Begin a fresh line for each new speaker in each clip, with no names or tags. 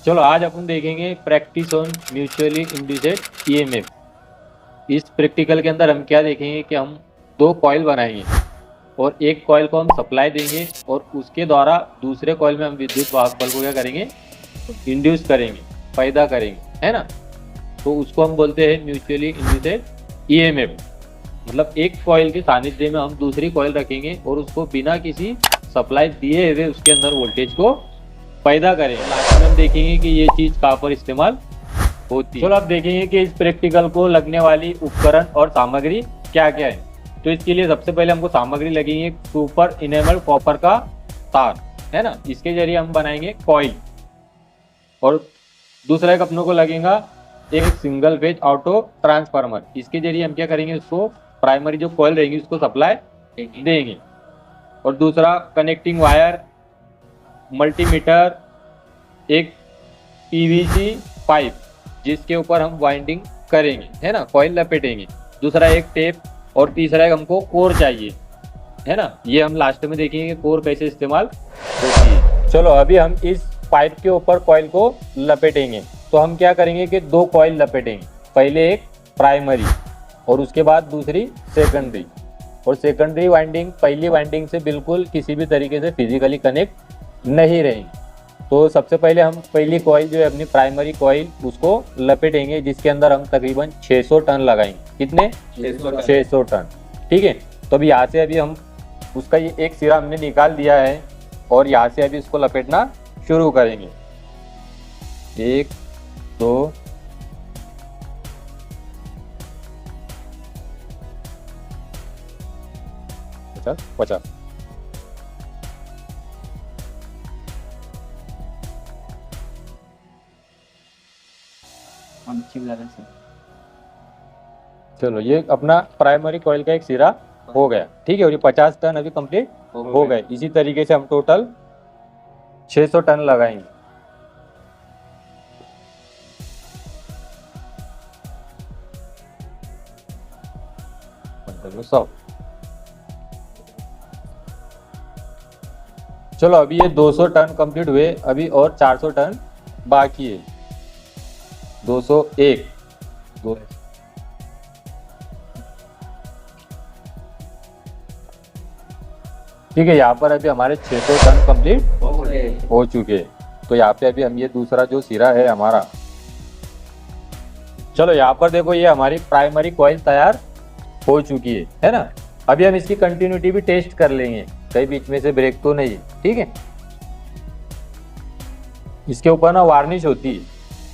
चलो आज अपन देखेंगे practice on mutually induced EMF. इस प्रैक्टिकल के अंदर हम क्या देखेंगे कि हम दो कॉइल बनाएंगे और एक कॉइल को हम सप्लाई देंगे और उसके द्वारा दूसरे कॉइल में हम विद्युत वाहक बल को क्या करेंगे, इंड्यूस करेंगे, पैदा करेंगे, है ना। तो उसको हम बोलते हैं म्यूचुअली इंड्यूस्ड ईएमएफ। मतलब एक कॉइल के सानिध्य में हम दूसरी कॉइल रखेंगे और उसको बिना किसी सप्लाई दिए हुए उसके अंदर वोल्टेज को पैदा करेंगे। लास्ट में हम देखेंगे कि ये चीज कहाँ पर इस्तेमाल होती है। चलो अब देखेंगे कि इस प्रैक्टिकल को लगने वाली उपकरण और सामग्री क्या क्या है। तो इसके लिए सबसे पहले हमको सामग्री लगेगी सुपर इनेमल कॉपर का तार, है ना। इसके जरिए हम बनाएंगे कॉइल। और दूसरा एक अपनों को लगेगा एक सिंगल फेज ऑटो ट्रांसफार्मर। इसके जरिए हम क्या करेंगे, उसको प्राइमरी जो कॉइल रहेंगी उसको सप्लाई देंगे। और दूसरा कनेक्टिंग वायर, मल्टीमीटर, एक पीवीसी पाइप जिसके ऊपर हम वाइंडिंग करेंगे, है ना, कॉइल लपेटेंगे। दूसरा एक टेप और तीसरा एक हमको कोर चाहिए, है ना। ये हम लास्ट में देखेंगे कोर कैसे इस्तेमाल होती है। चलो अभी हम इस पाइप के ऊपर कॉइल को लपेटेंगे। तो हम क्या करेंगे कि दो कॉइल लपेटेंगे, पहले एक प्राइमरी और उसके बाद दूसरी सेकेंडरी। और सेकेंडरी वाइंडिंग पहली वाइंडिंग से बिल्कुल किसी भी तरीके से फिजिकली कनेक्ट नहीं रहेंगी। तो सबसे पहले हम पहली कॉइल जो है अपनी प्राइमरी कॉइल उसको लपेटेंगे, जिसके अंदर हम तकरीबन 600 टन लगाएंगे। कितने? 600 टन। ठीक है। तो अभी यहाँ से अभी हम उसका ये एक सिरा हमने निकाल दिया है और यहाँ से अभी इसको लपेटना शुरू करेंगे। 1 2 50। चलो ये अपना प्राइमरी कॉइल का एक सिरा हो गया। ठीक है। और ये 50 टन अभी कंप्लीट हो गए। इसी तरीके से हम टोटल 600 टन लगाएंगे। चलो अभी ये 200 टन कंप्लीट हुए, अभी और 400 टन बाकी है। 201 ठीक है। यहाँ पर अभी हमारे 600 टन कंप्लीट हो चुके हैं। तो यहाँ पे अभी हम ये दूसरा जो सिरा है हमारा, चलो यहाँ पर देखो ये हमारी प्राइमरी कॉइल तैयार हो चुकी है ना। अभी हम इसकी कंटिन्यूटी भी टेस्ट कर लेंगे, कहीं बीच में से ब्रेक तो नहीं। ठीक है। इसके ऊपर ना वार्निश होती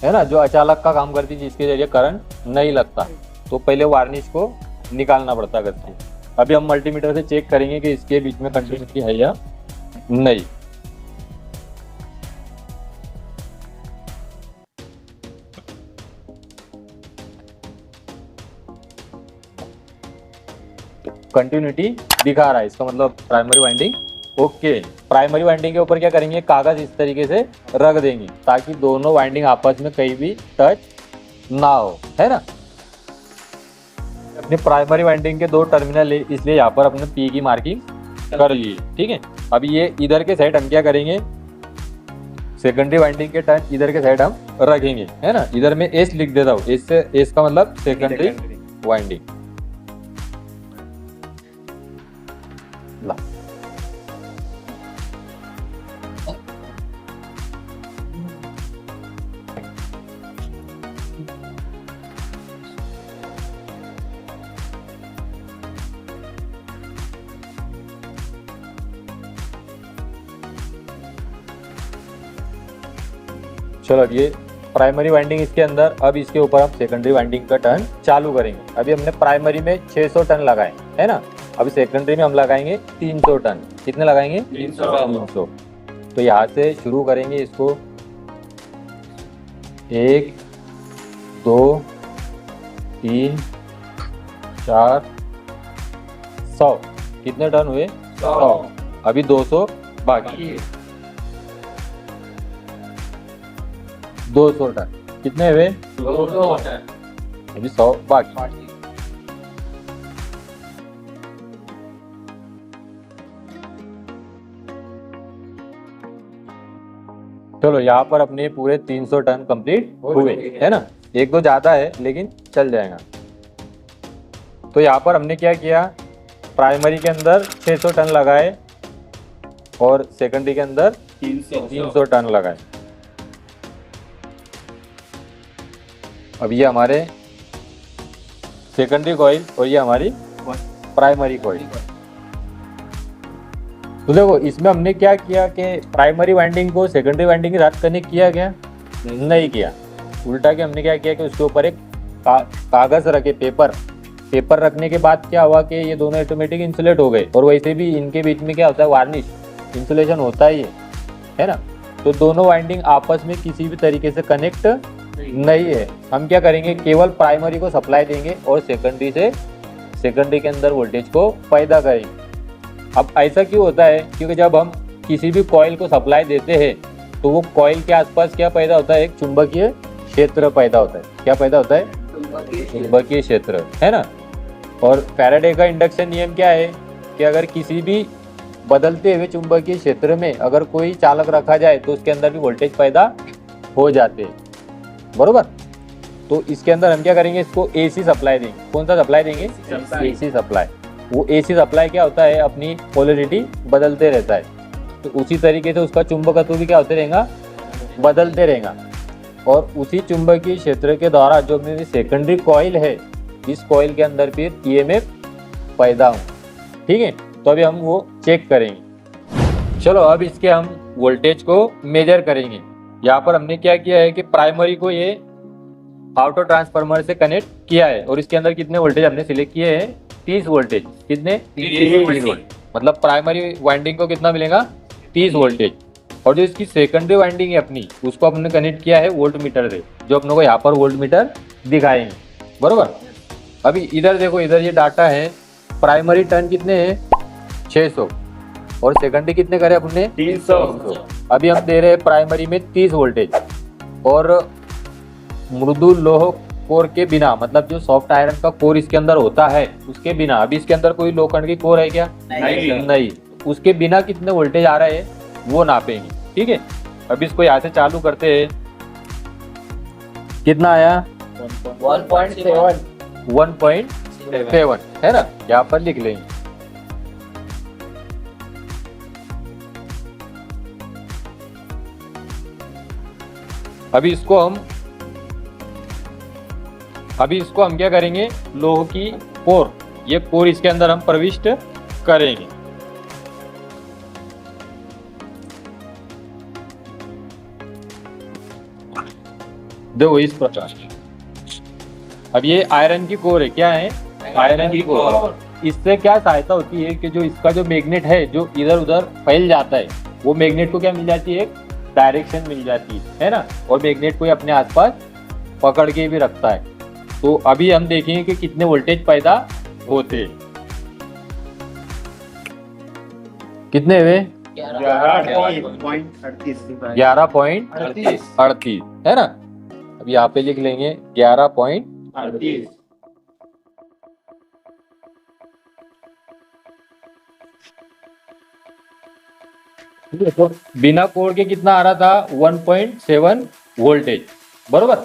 है ना, जो अचालक का काम करती है, जिसके जरिए करंट नहीं लगता। तो पहले वार्निश को निकालना पड़ता करते हैं। अभी हम मल्टीमीटर से चेक करेंगे कि इसके बीच में कंटिन्यूटी है या नहीं। कंटिन्यूटी दिखा रहा है, इसका मतलब primary winding okay. Primary winding के ऊपर क्या करेंगे, कागज इस तरीके से रख देंगे ताकि दोनों वाइंडिंग आपस में कहीं भी टच ना हो, है ना। अपने प्राइमरी वाइंडिंग के दो टर्मिनल है, इसलिए यहाँ पर अपने पी की मार्किंग कर लिए। ठीक है। अभी ये इधर के साइड हम क्या करेंगे, सेकेंडरी वाइंडिंग के टर्न इधर के साइड हम रखेंगे, है ना। इधर मैं एस लिख देता हूँ, एस से एस का मतलब सेकेंडरी वाइंडिंग। ला चलो अब ये प्राइमरी वाइंडिंग इसके अंदर, अब इसके ऊपर हम सेकेंडरी वाइंडिंग का टर्न चालू करेंगे। अभी हमने प्राइमरी में 600 टन लगाए, है ना। अभी सेकेंडरी में हम लगाएंगे 300 टन। कितने लगाएंगे? 300। तो यहाँ से शुरू करेंगे इसको। 1 2 3 4 100। कितने टन हुए? 100। अभी 200 बाकी। 200 टन। कितने हुए? 200 टन। अभी 100 बाकी। चलो यहाँ पर अपने पूरे 300 टन कंप्लीट हुए, है ना। एक दो ज्यादा है लेकिन चल जाएगा। तो यहाँ पर हमने क्या किया, प्राइमरी के अंदर 600 टन लगाए और सेकेंडरी के अंदर 300 टन लगाए। अब ये हमारे सेकेंडरी कॉइल और ये हमारी प्राइमरी कॉइल। तो देखो इसमें हमने क्या किया कि प्राइमरी वाइंडिंग को सेकेंडरी वाइंडिंग के साथ कनेक्ट किया गया, नहीं किया। उल्टा के हमने क्या किया कि उसके ऊपर एक कागज रखे, पेपर रखने के बाद क्या हुआ कि ये दोनों ऑटोमेटिक इंसुलेट हो गए। और वैसे भी इनके बीच में क्या होता है, वार्निश इंसुलेशन होता ही है ना। तो दोनों वाइंडिंग आपस में किसी भी तरीके से कनेक्ट नहीं है। हम क्या करेंगे, केवल प्राइमरी को सप्लाई देंगे और सेकेंडरी के अंदर वोल्टेज को पैदा करेंगे। अब ऐसा क्यों होता है, क्योंकि जब हम किसी भी कॉइल को सप्लाई देते हैं तो वो कॉइल के आसपास क्या पैदा होता है, एक चुंबकीय क्षेत्र पैदा होता है। क्या पैदा होता है, चुंबकीय क्षेत्र, है ना। और फैराडे का इंडक्शन नियम क्या है कि अगर किसी भी बदलते हुए चुंबकीय क्षेत्र में अगर कोई चालक रखा जाए तो उसके अंदर भी वोल्टेज पैदा हो जाते हैं, बरोबर। तो इसके अंदर हम क्या करेंगे, इसको एसी सप्लाई देंगे। कौन सा सप्लाई देंगे, एसी सप्लाई। वो एसी सप्लाई क्या होता है, अपनी पोलरिटी बदलते रहता है। तो उसी तरीके से उसका चुंबकत्व भी क्या होते रहेगा, बदलते रहेगा। और उसी चुंबकीय क्षेत्र के द्वारा जो मेरी सेकेंडरी कॉइल है, इस कॉइल के अंदर फिर ईएमएफ पैदा हो। ठीक है, तो अभी हम वो चेक करेंगे। चलो अब इसके हम वोल्टेज को मेजर करेंगे। यहाँ पर हमने क्या किया है कि प्राइमरी को ये ऑटो ट्रांसफार्मर से कनेक्ट किया है और इसके अंदर कितने वोल्टेज हमने सिलेक्ट किए हैं, 30 वोल्टेज। कितने, 30 वोल्ट। मतलब प्राइमरी वाइंडिंग को कितना मिलेगा, 30 वोल्टेज। और जो इसकी सेकेंडरी वाइंडिंग है अपनी, उसको हमने कनेक्ट किया है वोल्ट मीटर से, जो अपने को यहाँ पर वोल्ट मीटर दिखाएंगे, बरोबर। अभी इधर देखो, इधर ये डाटा है, प्राइमरी टर्न कितने हैं, 600 और सेकेंडरी कितने करे अपने, 300। अभी हम दे रहे हैं प्राइमरी में 30 वोल्टेज और मृदु लोह कोर के बिना, मतलब जो सॉफ्ट आयरन का कोर इसके अंदर होता है उसके बिना। अभी इसके अंदर कोई लोखंड की कोर है क्या, नहीं। उसके बिना कितने वोल्टेज आ रहे हैं वो नापेंगे। ठीक है, अभी इसको यहाँ से चालू करते हैं। कितना आया, 1.7 है ना, यहाँ पर लिख लेंगे। अभी इसको हम क्या करेंगे, लोह की कोर, ये कोर इसके अंदर हम प्रविष्ट करेंगे। देखो इस प्रकार। अब ये आयरन की कोर है, क्या है, आयरन की कोर। इससे क्या सहायता होती है कि जो इसका जो मैग्नेट है जो इधर उधर फैल जाता है, वो मैग्नेट को क्या मिल जाती है, एक डायरेक्शन मिल जाती है ना। और मैग्नेट को अपने आसपास पकड़ के भी रखता है। तो अभी हम देखेंगे कि कितने वोल्टेज पैदा होते हैं। कितने हुए, 11.38 है ना। अब यहाँ पे लिख लेंगे 11.38। तो बिना कोर के कितना आ रहा था, 1.7 वोल्टेज, बरोबर।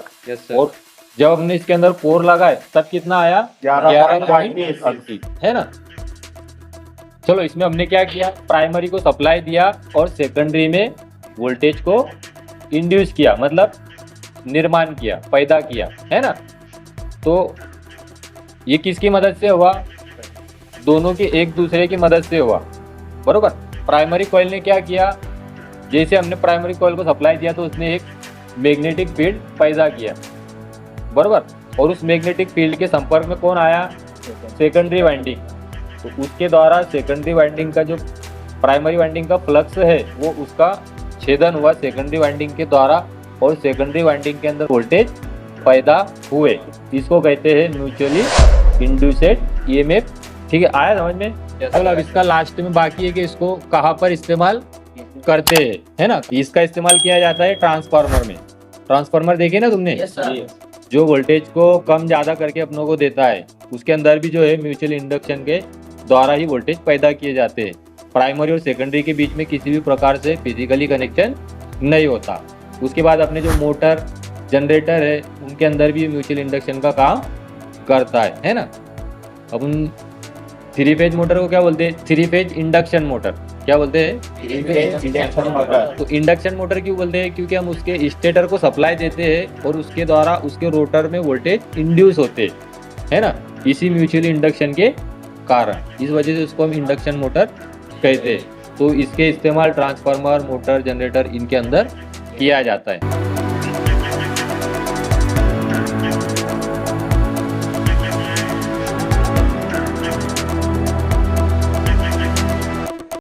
और जब हमने इसके अंदर कोर लगाए तब कितना आया, 11.38 है ना। चलो इसमें हमने क्या किया, प्राइमरी को सप्लाई दिया और सेकेंडरी में वोल्टेज को इंड्यूस किया, मतलब निर्माण किया, पैदा किया, है ना। तो ये किसकी मदद से हुआ, दोनों की एक दूसरे की मदद से हुआ, बरोबर। प्राइमरी कॉइल ने क्या किया, जैसे हमने प्राइमरी कॉइल को सप्लाई दिया तो उसने एक मैग्नेटिक फील्ड पैदा किया, बरोबर। और उस मैग्नेटिक फील्ड के संपर्क में कौन आया, सेकेंडरी वाइंडिंग। तो उसके द्वारा सेकेंडरी वाइंडिंग का जो प्राइमरी वाइंडिंग का फ्लक्स है वो उसका छेदन हुआ सेकेंडरी वाइंडिंग के द्वारा और सेकेंडरी वाइंडिंग के अंदर वोल्टेज पैदा हुए। इसको कहते हैं म्यूचुअली इंड्यूस्ड ईएमएफ। ठीक है, आया समझ में। चलो अब इसका लास्ट में बाकी है कि इसको कहाँ पर इस्तेमाल करते हैं, है ना। इसका इस्तेमाल किया जाता है ट्रांसफार्मर में। ट्रांसफार्मर देखे ना तुमने, जो वोल्टेज को कम ज्यादा करके अपनों को देता है, उसके अंदर भी जो है म्यूचुअल इंडक्शन के द्वारा ही वोल्टेज पैदा किए जाते हैं। प्राइमरी और सेकेंडरी के बीच में किसी भी प्रकार से फिजिकली कनेक्शन नहीं होता। उसके बाद अपने जो मोटर जनरेटर है उनके अंदर भी म्यूचुअल इंडक्शन का काम करता है ना। अब उन 3 फेज मोटर को क्या बोलते हैं? 3 फेज इंडक्शन मोटर। क्या बोलते हैं?
3 फेज इंडक्शन मोटर।
तो इंडक्शन मोटर क्यों बोलते हैं? क्योंकि हम उसके स्टेटर को सप्लाई देते हैं और उसके द्वारा उसके रोटर में वोल्टेज इंड्यूस होते हैं, है ना, इसी म्यूचुअल इंडक्शन के कारण। इस वजह से उसको हम इंडक्शन मोटर कहते हैं। तो इसके इस्तेमाल ट्रांसफार्मर, मोटर, जनरेटर इनके अंदर किया जाता है।